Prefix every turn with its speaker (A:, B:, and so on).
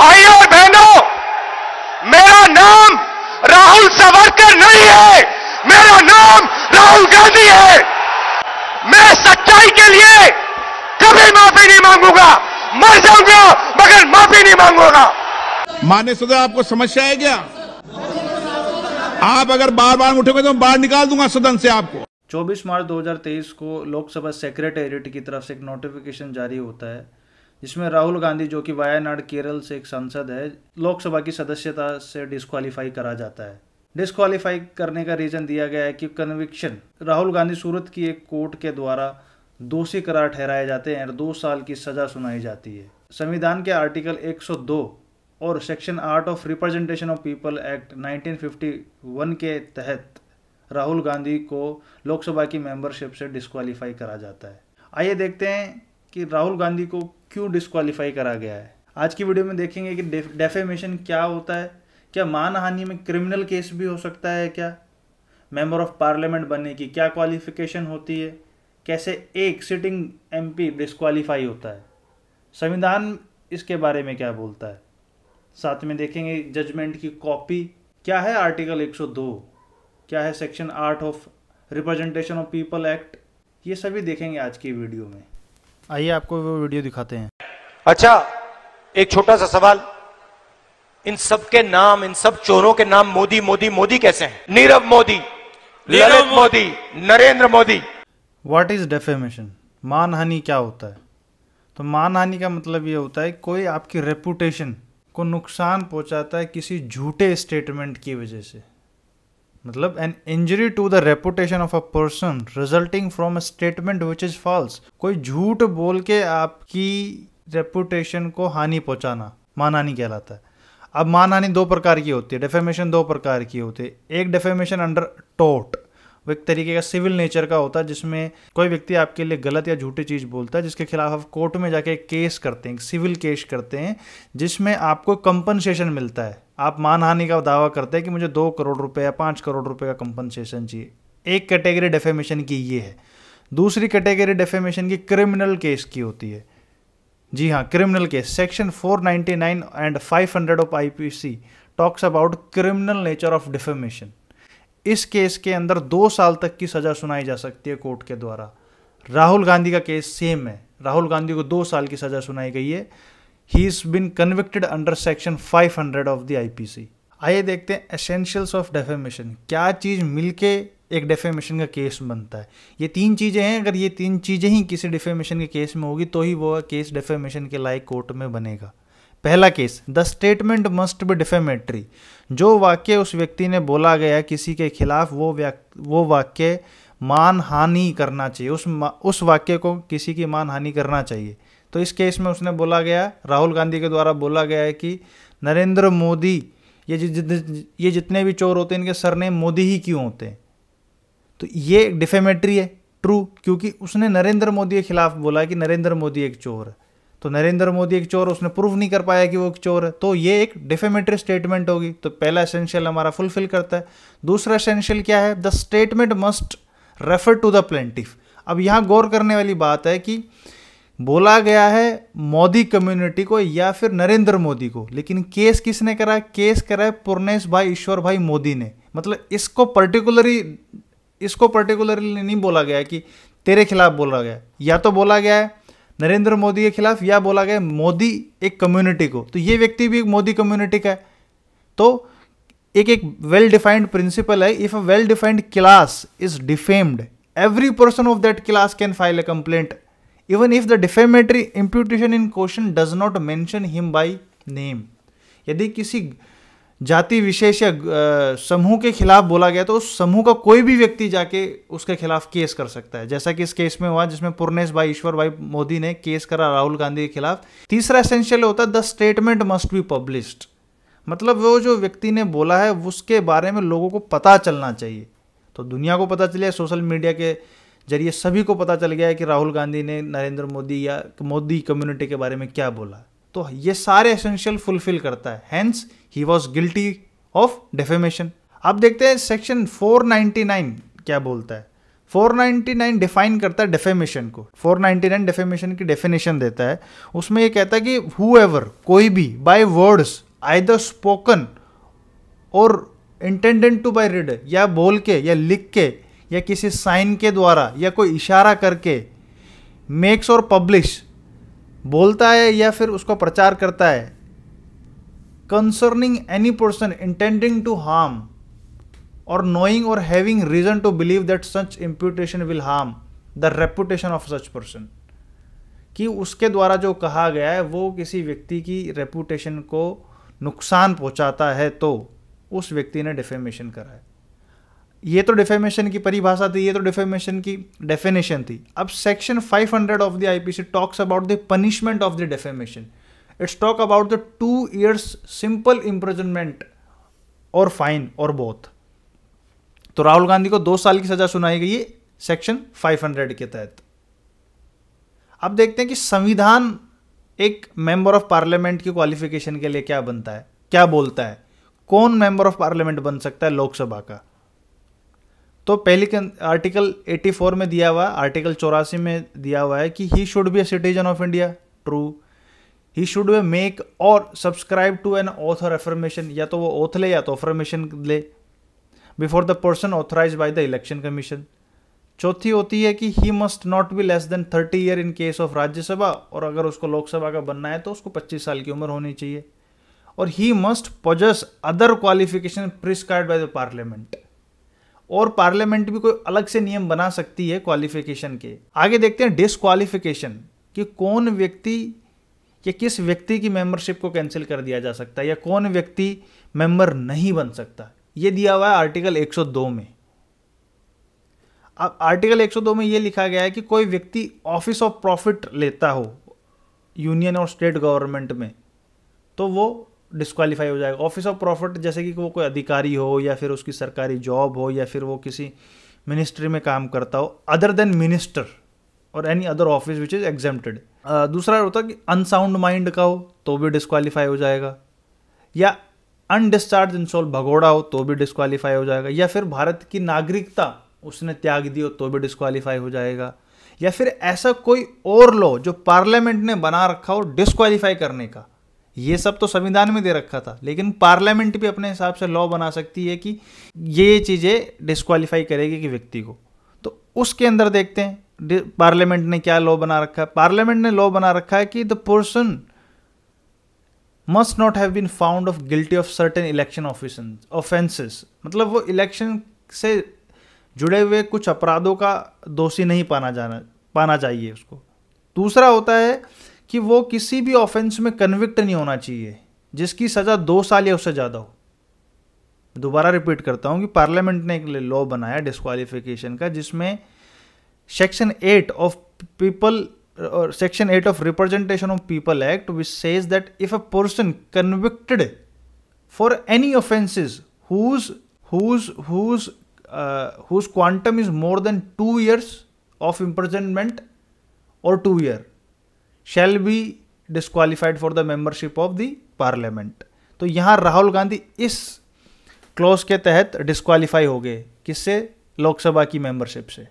A: भाइयों और बहनों, मेरा नाम राहुल सावरकर नहीं है, मेरा नाम राहुल गांधी है। मैं सच्चाई के लिए कभी माफी नहीं मांगूंगा, मर जाऊंगा मगर माफी नहीं मांगूंगा।
B: माननीय सदस्य, आपको समस्या है क्या? आप अगर बार बार उठोगे तो मैं बाहर निकाल दूंगा सदन से आपको।
C: 24 मार्च 2023 को लोकसभा सेक्रेटेरिएट की तरफ से एक नोटिफिकेशन जारी होता है, जिसमें राहुल गांधी, जो कि वायनाड केरल से एक सांसद है, लोकसभा की सदस्यता से डिस्क्वालीफाई करा जाता है। डिस्क्वालीफाई करने का रीजन दिया गया है कि कन्विक्शन, राहुल गांधी सूरत की एक कोर्ट के द्वारा दोषी करार ठहराए जाते हैं और 2 साल की सजा सुनाई जाती है। संविधान के आर्टिकल 102 और section 8 of representation of people act 1951 के तहत राहुल गांधी को लोकसभा की मेंबरशिप से डिस्क्वालीफाई करा जाता है। आइए देखते हैं कि राहुल गांधी को क्यों डिस्क्वालीफाई करा गया है। आज की वीडियो में देखेंगे कि डेफेमेशन क्या होता है, क्या मानहानि में क्रिमिनल केस भी हो सकता है, क्या मेंबर ऑफ पार्लियामेंट बनने की क्या क्वालिफिकेशन होती है, कैसे एक सिटिंग एमपी डिस्क्वालीफाई होता है, संविधान इसके बारे में क्या बोलता है। साथ में देखेंगे जजमेंट की कॉपी क्या है, आर्टिकल 102 क्या है, section 8 of representation of people act, ये सभी देखेंगे आज की वीडियो में। आइए आपको वो वीडियो दिखाते हैं।
A: अच्छा, एक छोटा सा सवाल, इन सब के नाम, इन सब चोरों के नाम मोदी मोदी मोदी कैसे हैं? Nirav Modi, Lalit Modi, Narendra Modi.
C: What is defamation? मानहानि क्या होता है? तो मानहानि का मतलब ये होता है कोई आपकी रेपुटेशन को नुकसान पहुंचाता है किसी झूठे स्टेटमेंट की वजह से, मतलब an injury to the reputation of a person resulting from a statement which is false. कोई झूठ बोल के आपकी रेपुटेशन को हानि पहुंचाना मानहानि कहलाता है। अब मानहानि 2 प्रकार की होती है, डेफेमेशन 2 प्रकार की होती है। एक डेफेमेशन अंडर टोर्ट, वो एक तरीके का सिविल नेचर का होता है, जिसमें कोई व्यक्ति आपके लिए गलत या झूठी चीज़ बोलता है, जिसके खिलाफ आप कोर्ट में जाके केस करते हैं, सिविल केस करते हैं, जिसमें आपको कंपनसेशन मिलता है। आप मानहानि का दावा करते हैं कि मुझे 2 करोड़ रुपए या 5 करोड़ रुपए का कंपनसेशन चाहिए। एक कैटेगरी डेफेमेशन की ये है। दूसरी कैटेगरी डेफेमेशन की क्रिमिनल केस की होती है। जी हाँ, criminal case. Section 499 and 500 of IPC talks about criminal nature of defamation. इस केस के अंदर 2 साल तक की सजा सुनाई जा सकती है कोर्ट के द्वारा। राहुल गांधी का केस सेम है, राहुल गांधी को 2 साल की सजा सुनाई गई है। He is been convicted under section 500 of the IPC. आइए देखते हैं एसेंशियल्स ऑफ डेफेमेशन, क्या चीज़ मिलके एक डेफेमेशन का केस बनता है। ये 3 चीज़ें हैं, अगर ये 3 चीज़ें ही किसी डेफेमेशन के केस में होगी तो ही वो केस डेफेमेशन के लायक कोर्ट में बनेगा। पहला case, the statement must be defamatory. जो वाक्य उस व्यक्ति ने बोला गया किसी के खिलाफ, वो वाक्य मानहानि करना चाहिए, उस वाक्य को किसी की मानहानि करना चाहिए। तो इस केस में उसने बोला गया, राहुल गांधी के द्वारा बोला गया है कि नरेंद्र मोदी, ये जितने भी चोर होते हैं इनके सरनेम मोदी ही क्यों होते हैं। तो ये डिफेमेटरी है, ट्रू, क्योंकि उसने नरेंद्र मोदी के खिलाफ बोला कि नरेंद्र मोदी एक चोर है। तो नरेंद्र मोदी एक चोर, उसने प्रूव नहीं कर पाया कि वो एक चोर है, तो ये एक डिफेमेटरी स्टेटमेंट होगी। तो पहला एसेंशियल हमारा फुलफिल करता है। दूसरा एसेंशियल क्या है, the statement must refer to the plaintiff. अब यहाँ गौर करने वाली बात है कि बोला गया है मोदी कम्युनिटी को या फिर नरेंद्र मोदी को, लेकिन केस किसने करा है? केस करा है पूर्णेश भाई ईश्वर भाई मोदी ने। मतलब इसको पर्टिकुलरली नहीं बोला गया कि तेरे खिलाफ बोला गया, या तो बोला गया है नरेंद्र मोदी के खिलाफ या बोला गया मोदी एक कम्युनिटी को। तो ये व्यक्ति भी एक मोदी कम्युनिटी का है। तो एक वेल डिफाइंड प्रिंसिपल है, if a well defined class is defamed, every person of that class can file a complaint even if the defamatory imputation in question does not mention him by name. यदि किसी जाति विशेष या समूह के खिलाफ बोला गया तो उस समूह का कोई भी व्यक्ति जाके उसके खिलाफ केस कर सकता है, जैसा कि इस केस में हुआ जिसमें पूर्णेश भाई ईश्वर भाई मोदी ने केस करा राहुल गांधी के खिलाफ। तीसरा एसेंशियल होता है the statement must be published. मतलब वो जो व्यक्ति ने बोला है उसके बारे में लोगों को पता चलना चाहिए। तो दुनिया को पता चले, सोशल मीडिया के जरिए सभी को पता चल गया है कि राहुल गांधी ने नरेंद्र मोदी या मोदी कम्युनिटी के बारे में क्या बोला। तो ये सारे एसेंशियल फुलफिल करता है, hence he was guilty of defamation. अब देखते हैं सेक्शन 499 क्या बोलता है। 499 डिफाइन करता है डेफेमेशन को। 499 डेफेमेशन की डेफिनेशन देता है। उसमें ये कहता है कि whoever, कोई भी, बाय वर्ड्स आइदर स्पोकन और इंटेंडेड टू बाय रीड, या बोल के या लिख के या किसी साइन के द्वारा या कोई इशारा करके, मेक्स और पब्लिश, बोलता है या फिर उसको प्रचार करता है, concerning any person intending to harm or knowing or having reason to believe that such imputation will harm the reputation of such person, कि उसके द्वारा जो कहा गया है वो किसी व्यक्ति की रेपुटेशन को नुकसान पहुंचाता है तो उस व्यक्ति ने डिफेमेशन करा है। ये तो डिफेमेशन की परिभाषा थी, ये तो डिफेमेशन की डेफिनेशन थी। अब section 500 of the IPC talks about the punishment of the defamation. It's talk about the 2 years simple imprisonment और फाइन और बोथ। तो राहुल गांधी को 2 साल की सजा सुनाई गई है सेक्शन 500 के तहत। अब देखते हैं कि संविधान एक मेंबर ऑफ पार्लियामेंट की क्वालिफिकेशन के लिए क्या बनता है, क्या बोलता है, कौन मेंबर ऑफ पार्लियामेंट बन सकता है लोकसभा का। तो पहले के आर्टिकल 84 में दिया हुआ, आर्टिकल 84 में दिया हुआ है कि he should be a citizen of India, true. He should be make or subscribe to an oath or affirmation, या तो वो ओथ ले या तो अफर्मेशन ले, before the person authorise by the election commission. चौथी होती है कि he must not be less than 30 year in case of Rajya Sabha, और अगर उसको लोकसभा का बनना है तो उसको 25 साल की उम्र होनी चाहिए। और he must possess other qualification prescribed by the parliament, और पार्लियामेंट भी कोई अलग से नियम बना सकती है क्वालिफिकेशन के। आगे देखते हैं डिस्क्वालिफिकेशन, कि कौन व्यक्ति या किस व्यक्ति की मेंबरशिप को कैंसिल कर दिया जा सकता है या कौन व्यक्ति मेंबर नहीं बन सकता। ये दिया हुआ है आर्टिकल 102 में। अब आर्टिकल 102 में ये लिखा गया है कि कोई व्यक्ति ऑफिस ऑफ प्रॉफिट लेता हो यूनियन और स्टेट गवर्नमेंट में तो वो डिस्क्वालीफाई हो जाएगा। ऑफिस ऑफ प्रॉफिट जैसे कि वो कोई अधिकारी हो या फिर उसकी सरकारी जॉब हो या फिर वो किसी मिनिस्ट्री में काम करता हो, अदर देन मिनिस्टर और any other office which is exempted. दूसरा होता है कि अनसाउंड माइंड का हो तो भी डिस्क्वालीफाई हो जाएगा, या अनडिस्चार्ज इन सोल भगोड़ा हो तो भी डिस्क्वालीफाई हो जाएगा, या फिर भारत की नागरिकता उसने त्याग दी हो तो भी डिस्क्वालीफाई हो जाएगा, या फिर ऐसा कोई और लॉ जो पार्लियामेंट ने बना रखा हो डिस्क्वालीफाई करने का। ये सब तो संविधान में दे रखा था, लेकिन पार्लियामेंट भी अपने हिसाब से लॉ बना सकती है कि ये चीज़ें डिस्क्वालीफाई करेगी कि व्यक्ति को। तो उसके अंदर देखते हैं पार्लियामेंट ने क्या लॉ बना रखा है। पार्लियामेंट ने लॉ बना रखा है कि the person must not have been found of guilty of certain election offences, मतलब वो इलेक्शन से जुड़े हुए कुछ अपराधों का दोषी नहीं पाना चाहिए उसको। दूसरा होता है कि वो किसी भी ऑफेंस में कन्विक्ट नहीं होना चाहिए जिसकी सज़ा 2 साल या उससे ज़्यादा हो। दोबारा रिपीट करता हूँ कि पार्लियामेंट ने एक लॉ बनाया डिस्क्वालिफिकेशन का, जिसमें section 8 of people or section 8 of representation of people act, which says that if a person convicted for any offenses whose quantum is more than 2 years of imprisonment or 2 year shall be disqualified for the membership of the parliament। तो यहाँ राहुल गांधी इस clause के तहत disqualify हो गए, किससे? लोकसभा की membership से।